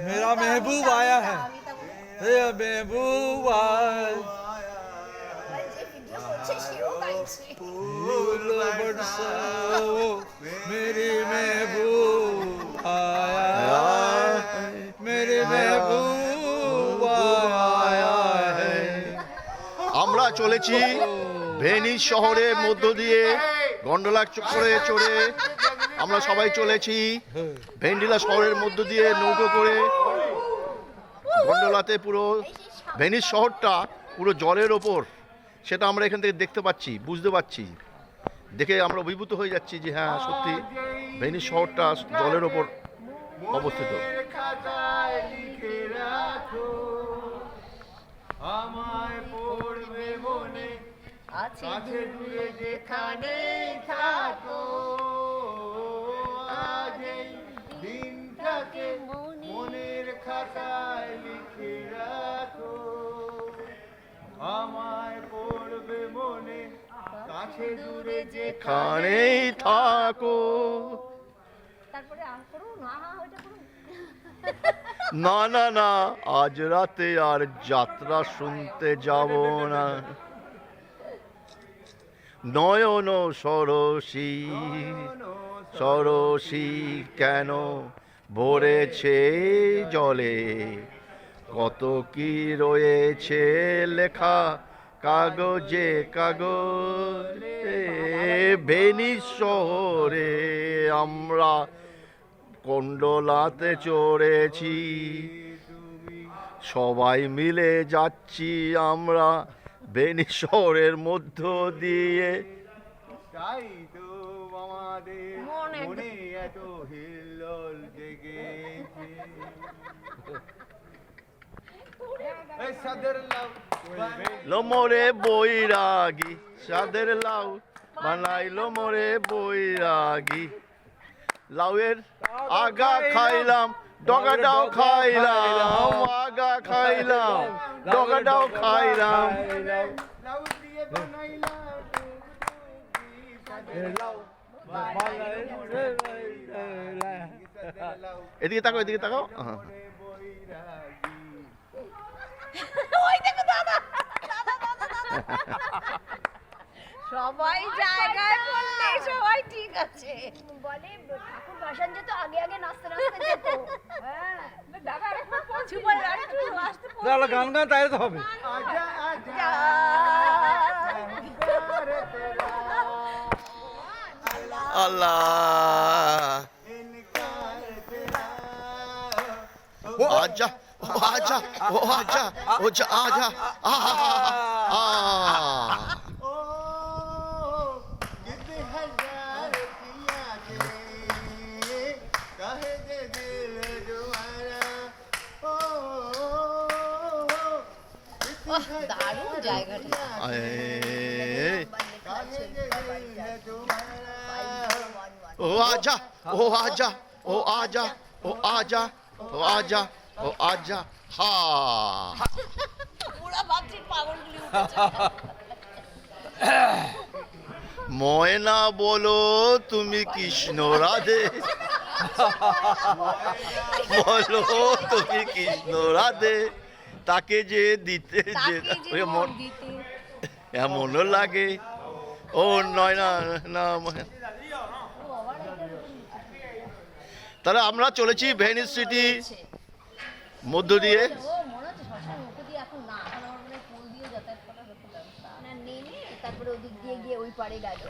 मेरा महबूब आया है ये महबूब आया फूल बरसाओ मेरी महबूब आया मेरे महबूब आया है। আমরা চলেছি ভেনিস শহরের মধ্য দিয়ে গন্ডোলা চড়ে চড়ে আমরা সবাই চলেছি ভেন্ডিলা শহরের মধ্য দিয়ে নৌকো করে গন্ডোলাতে। পুরো ভেনিস শহরটা পুরো জলের ওপর, সেটা আমরা এখান থেকে দেখতে পাচ্ছি, বুঝতে পারছি। দেখে আমরা অভিভূত হয়ে যাচ্ছি যে হ্যাঁ সত্যি ভেনিস শহরটা জলের ওপর অবস্থিত। আমায় পড়বে মনে আছে দূরে যেখানে থাকো, আজ এই দিনটাকে মনের খাতায় লিখে রাখো। আমায় পড়বে মনে কাছে দূরে যেখানেই থাকো। তারপরে আর করো না ওটা করো না না না, আজ রাতে আর যাত্রা শুনতে যাব না। নয়ন সরসী সরসী কেন ভরেছে জলে, কত কি রয়েছে লেখা কাগজে কাগজে। ভেনিস শহরে আমরা গন্ডোলাতে চড়েছি, সবাই মিলে যাচ্ছি আমরা ভেনিস শহরের মধ্য দিয়ে। তাই তো আমাদের মনে এত হিল্লোল জেগেছে। এই সাদের লাউ লোমরে বৈরাগী, সাদের লাউ বানাইলো মোরে বৈরাগী। লাউয়ের আগা খাইলাম, ডগাটাও খাইলাম, আগা খাইলাম, ডগাটাও খাইলাম। লাউ দিয়ে বানাইলাম এদিকে তাকাও, এদিকে তাকাও। ওই দেখো দাদা সবাই জায়গায় পড়লে সবাই ঠিক আছে বলে। ঠাকুর ভাসান যেত আগে আগে নাচতে নাচতে যেত। হ্যাঁ দাদা একবার পৌঁছে বলে একটু আসতে তাহলে গান গান তাইলে তো হবে। আজা আজা আল্লাহ ও আজা, ও আজা, ও আজা, ও যা আজা। ओ जिद हजार किया के कहे दे दिल तुम्हारा ओ দারুণ জায়গাটা। कहे दे दिल तुम्हारा ও আজা, ও আজা, ও আজা, ও আজা, ও আজা, ও আজা। হা পুরা ভাবছি পাগলগুলি উঠেছে। ময়না বলো তুমি কৃষ্ণ রাধে, বলো তুমি কৃষ্ণ রাধে, তাকে যে দিতে যে এমন এমনও লাগে। ও নয় না না, তাহলে আমরা চলেছি ভেনিস সিটি মধ্য দিয়ে। ও মনে হচ্ছে শ্মশান মুখ দিয়ে এখন না, এখন আমার মনে হয় পোল দিয়ে যাতায়াত করার ব্যবস্থা না, নেমে তারপরে ওদিক দিয়ে গিয়ে ওই পারে গেল।